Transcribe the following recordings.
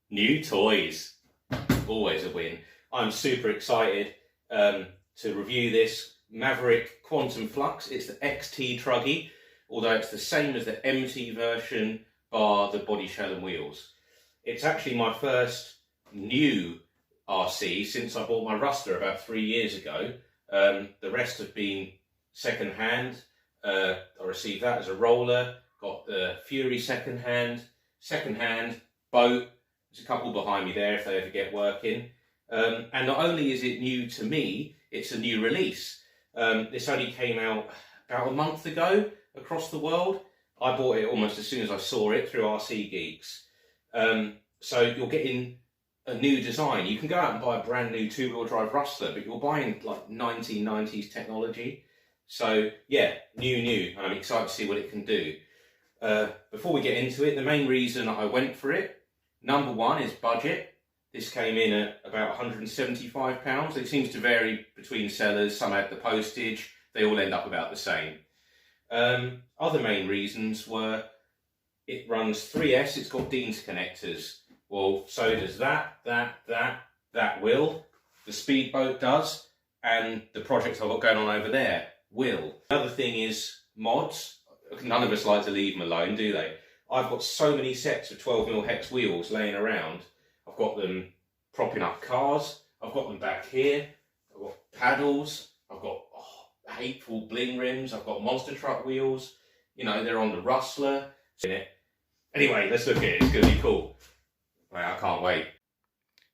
New toys, always a win. I'm super excited to review this Maverick Quantum Flux. It's the XT truggy, although it's the same as the MT version bar the body shell and wheels. It's actually my first new RC since I bought my Rustler about 3 years ago. The rest have been second hand. I received that as a roller, got the Fury second hand, boat. There's a couple behind me there if they ever get working. And not only is it new to me, it's a new release. This only came out about a month ago across the world. I bought it almost as soon as I saw it through RC Geeks. So you're getting a new design. You can go out and buy a brand new two-wheel drive Rustler, but you're buying like 1990s technology. So yeah, new, and I'm excited to see what it can do. Before we get into it, the main reason I went for it, number one, is budget. This came in at about £175. It seems to vary between sellers. Some add the postage. They all end up about the same. Other main reasons were it runs 3S. It's got Dean's connectors. Well, so does that will. The speedboat does. And the project I've got going on over there will. Another thing is mods. None of us like to leave them alone, do they? I've got so many sets of 12mm hex wheels laying around. I've got them propping up cars. I've got them back here. I've got paddles. I've got hateful bling rims. I've got monster truck wheels. You know, they're on the Rustler. Anyway, let's look at it. It's going to be cool. Right, I can't wait.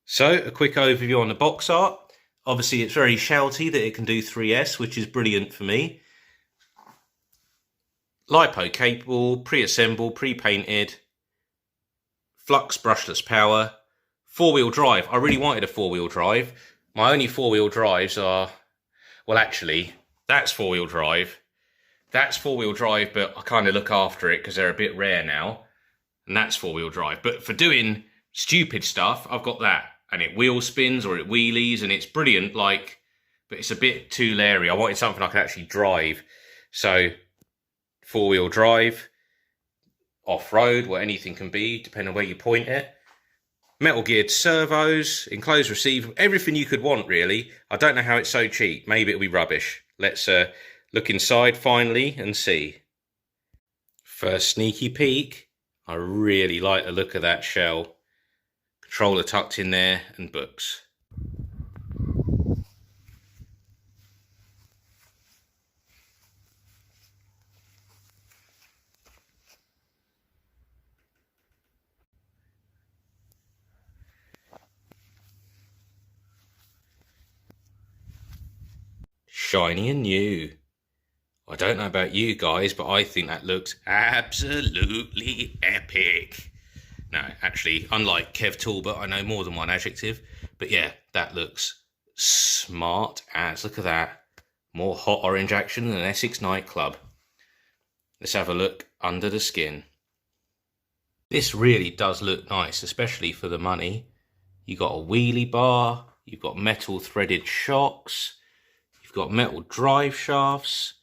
So, a quick overview on the box art. Obviously, it's very shouty that it can do 3S, which is brilliant for me. LiPo capable, pre-assembled, pre-painted, flux brushless power, four-wheel drive. I really wanted a four-wheel drive. My only four-wheel drives are, well actually, that's four-wheel drive. That's four-wheel drive, but I kind of look after it because they're a bit rare now. And that's four-wheel drive. But for doing stupid stuff, I've got that. And it wheel spins or it wheelies and it's brilliant, like, but it's a bit too leery. I wanted something I could actually drive. So, four-wheel drive, off-road, what anything can be, depending on where you point it. Metal geared servos, enclosed receiver, everything you could want, really. I don't know how it's so cheap. Maybe it'll be rubbish. Let's look inside finally and see. First sneaky peek. I really like the look of that shell. Controller tucked in there and books. Shiny and new. I don't know about you guys, but I think that looks absolutely epic. No, actually, unlike Kev Talbot, I know more than one adjective. But yeah, that looks smart as. Look at that. More hot orange action than an Essex nightclub. Let's have a look under the skin. This really does look nice, especially for the money. You've got a wheelie bar. You've got metal threaded shocks. You've got metal drive shafts.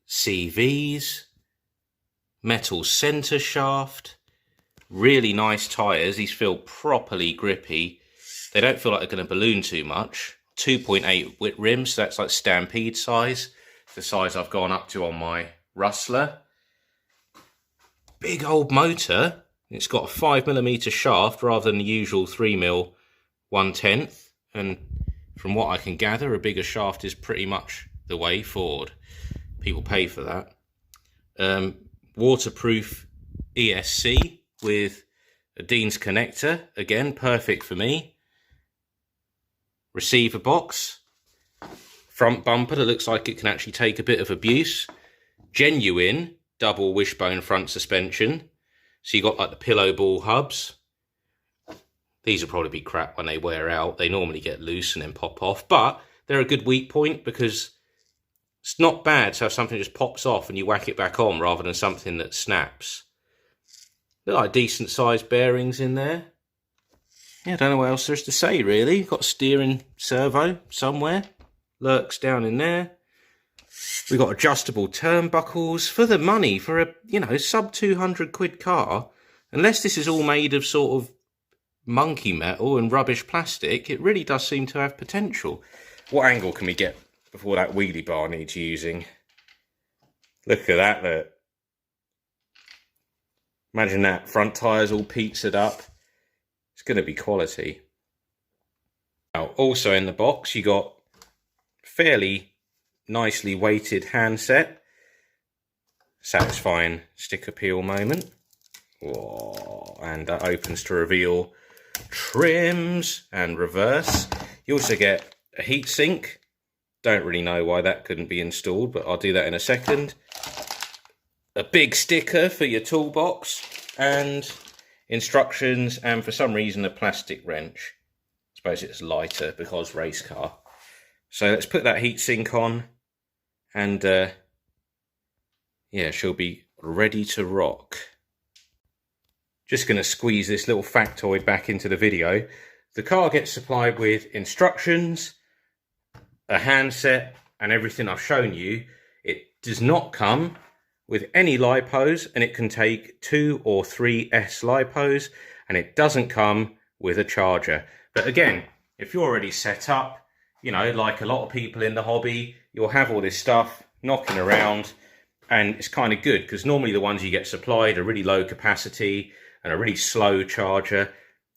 CVs. Metal centre shaft. Really nice tyres. These feel properly grippy. They don't feel like they're going to balloon too much. 2.8 width rims, so that's like Stampede size. The size I've gone up to on my Rustler. Big old motor. It's got a 5mm shaft rather than the usual 3mm 1/10. And from what I can gather, a bigger shaft is pretty much the way forward. People pay for that. Waterproof ESC. With a Dean's connector, again, perfect for me. Receiver box. Front bumper that looks like it can actually take a bit of abuse. Genuine double wishbone front suspension. So you got like the pillow ball hubs. These will probably be crap when they wear out. They normally get loose and then pop off. But they're a good weak point because it's not bad to have something that just pops off and you whack it back on rather than something that snaps. Look like decent sized bearings in there. Yeah, I don't know what else there's to say really. Got a steering servo somewhere. Lurks down in there. We've got adjustable turnbuckles for the money for a, you know, sub 200 quid car. Unless this is all made of sort of monkey metal and rubbish plastic, it really does seem to have potential. What angle can we get before that wheelie bar needs using? Look at that, look. Imagine that, front tyres all pizzaed up. It's going to be quality. Now, also in the box, you got fairly nicely weighted handset. Satisfying sticker peel moment. Whoa, and that opens to reveal trims and reverse. You also get a heatsink. Don't really know why that couldn't be installed, but I'll do that in a second. A big sticker for your toolbox and instructions, and for some reason a plastic wrench. I suppose it's lighter because race car. So let's put that heatsink on, and yeah, she'll be ready to rock. Just going to squeeze this little factoid back into the video. The car gets supplied with instructions, a handset, and everything I've shown you. It does not come with any lipos, and it can take 2 or 3 S lipos, and it doesn't come with a charger. But again, if you're already set up, you know, like a lot of people in the hobby, you'll have all this stuff knocking around, and it's kind of good because normally the ones you get supplied are really low capacity and a really slow charger.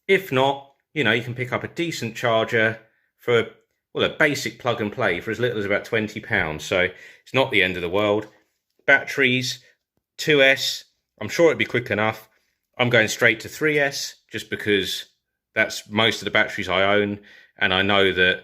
If not, you know, you can pick up a decent charger for, well, a basic plug and play for as little as about £20. So it's not the end of the world. Batteries, 2S, I'm sure it'd be quick enough. I'm going straight to 3S just because that's most of the batteries I own, and I know that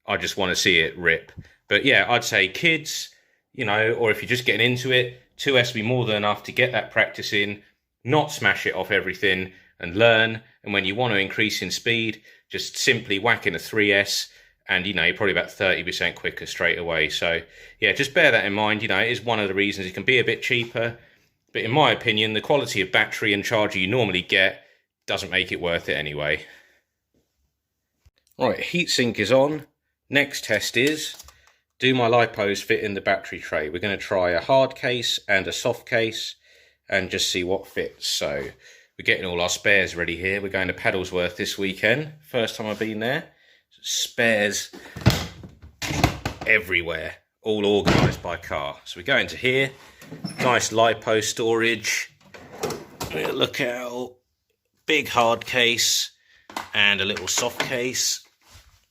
I just want to see it rip. But yeah, I'd say kids, you know, or if you're just getting into it, 2S will be more than enough to get that practice in, not smash it off everything and learn. And when you want to increase in speed, just simply whack in a 3S, and, you know, you're probably about 30% quicker straight away. So yeah, just bear that in mind. You know, it is one of the reasons it can be a bit cheaper. But in my opinion, the quality of battery and charger you normally get doesn't make it worth it anyway. Right, heatsink is on. Next test is, do my lipos fit in the battery tray? We're going to try a hard case and a soft case and just see what fits. So we're getting all our spares ready here. We're going to Paddlesworth this weekend. First time I've been there. Spares everywhere, all organised by car. So we go into here, nice lipo storage. Look out, big hard case and a little soft case.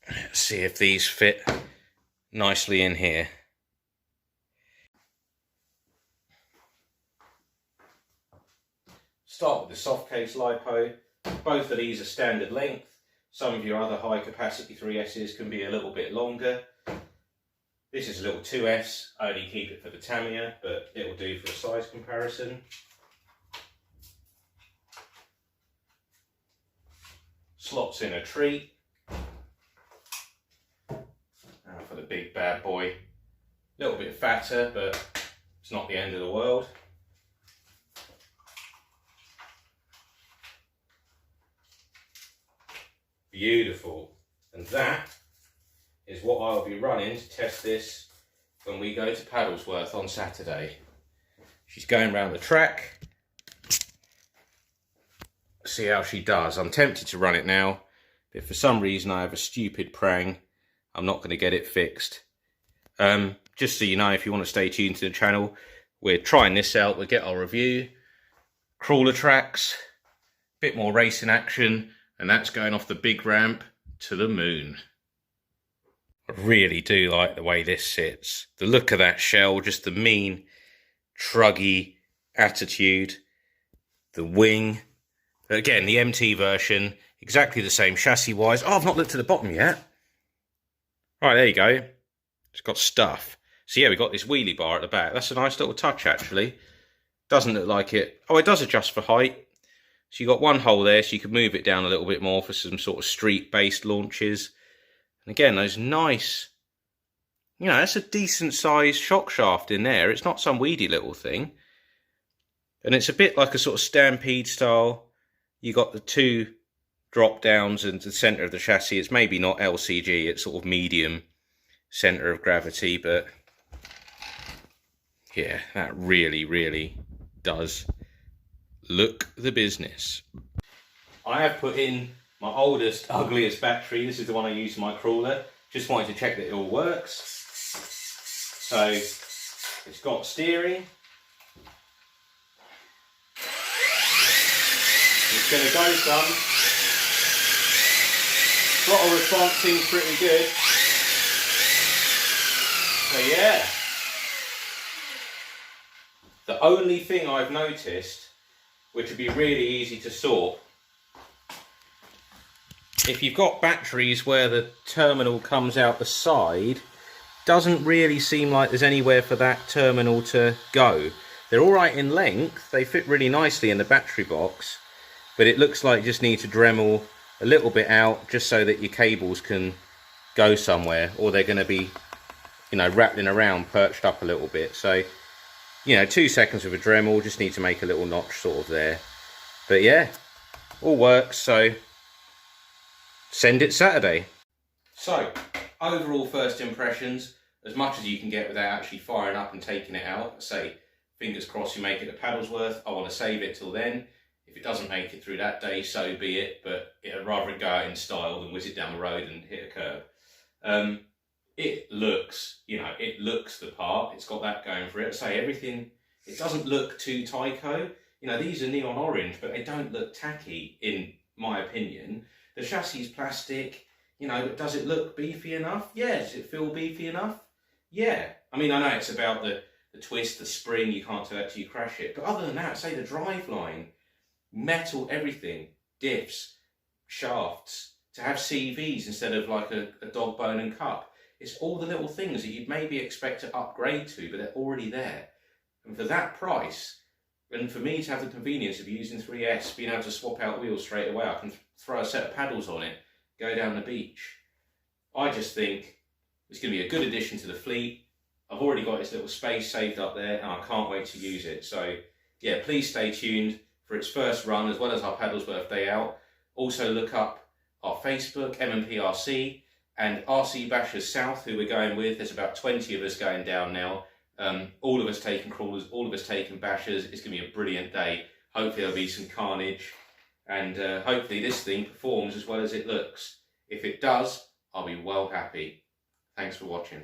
Let's see if these fit nicely in here. Start with the soft case lipo. Both of these are standard length. Some of your other high capacity 3Ss can be a little bit longer. This is a little 2S, I only keep it for the Tamiya, but it will do for a size comparison. Slots in a tree. Now for the big bad boy. A little bit fatter, but it's not the end of the world. Beautiful. And that is what I'll be running to test this when we go to Paddlesworth on Saturday. She's going around the track. See how she does. I'm tempted to run it now, but for some reason I have a stupid prang. I'm not going to get it fixed. Just so you know, if you want to stay tuned to the channel, we're trying this out. We'll get our review. Crawler tracks, bit more racing action, and that's going off the big ramp to the moon. I really do like the way this sits. The look of that shell, just the mean, truggy attitude. The wing. Again, the MT version, exactly the same chassis-wise. Oh, I've not looked at the bottom yet. Right, there you go. It's got stuff. So yeah, we've got this wheelie bar at the back. That's a nice little touch, actually. Doesn't look like it. Oh, it does adjust for height. So you've got one hole there, so you can move it down a little bit more for some sort of street-based launches. And again, those nice, you know, that's a decent-sized shock shaft in there. It's not some weedy little thing. And it's a bit like a sort of Stampede style. You got the two drop-downs into the centre of the chassis. It's maybe not LCG, it's sort of medium centre of gravity, but yeah, that really, really does look the business. I have put in my oldest, ugliest battery. This is the one I use for my crawler. Just wanted to check that it all works. So it's got steering. It's going to go some. Throttle response seems pretty good. So yeah. The only thing I've noticed, which would be really easy to sort, if you've got batteries where the terminal comes out the side, doesn't really seem like there's anywhere for that terminal to go. They're alright in length, they fit really nicely in the battery box, but it looks like you just need to Dremel a little bit out just so that your cables can go somewhere, or they're going to be, you know, rattling around, perched up a little bit. So, you know, 2 seconds with a Dremel, just need to make a little notch sort of there. But yeah, all works, so send it Saturday. So, overall first impressions, as much as you can get without actually firing up and taking it out. Say, fingers crossed you make it to Paddlesworth. I want to save it till then. If it doesn't make it through that day, so be it, but I'd rather it go out in style than whiz it down the road and hit a curb. It looks, you know, it looks the part. It's got that going for it. Say everything, it doesn't look too Tyco. You know, these are neon orange, but they don't look tacky, in my opinion. The chassis is plastic, you know, but does it look beefy enough? Yeah. Does it feel beefy enough? Yeah. I mean, I know it's about the twist, the spring, you can't tell that till you crash it. But other than that, say the driveline, metal everything, diffs, shafts, to have CVs instead of like a dog bone and cup. It's all the little things that you'd maybe expect to upgrade to, but they're already there. And for that price, and for me to have the convenience of using 3S, being able to swap out wheels straight away, I can throw a set of paddles on it, go down the beach. I just think it's going to be a good addition to the fleet. I've already got this little space saved up there, and I can't wait to use it. So yeah, please stay tuned for its first run, as well as our Paddlesworth day out. Also look up our Facebook, MMPRC, and RC Bashers South, who we're going with. There's about 20 of us going down now. All of us taking crawlers, all of us taking bashers. It's going to be a brilliant day. Hopefully there'll be some carnage, and hopefully this thing performs as well as it looks. If it does, I'll be well happy. Thanks for watching.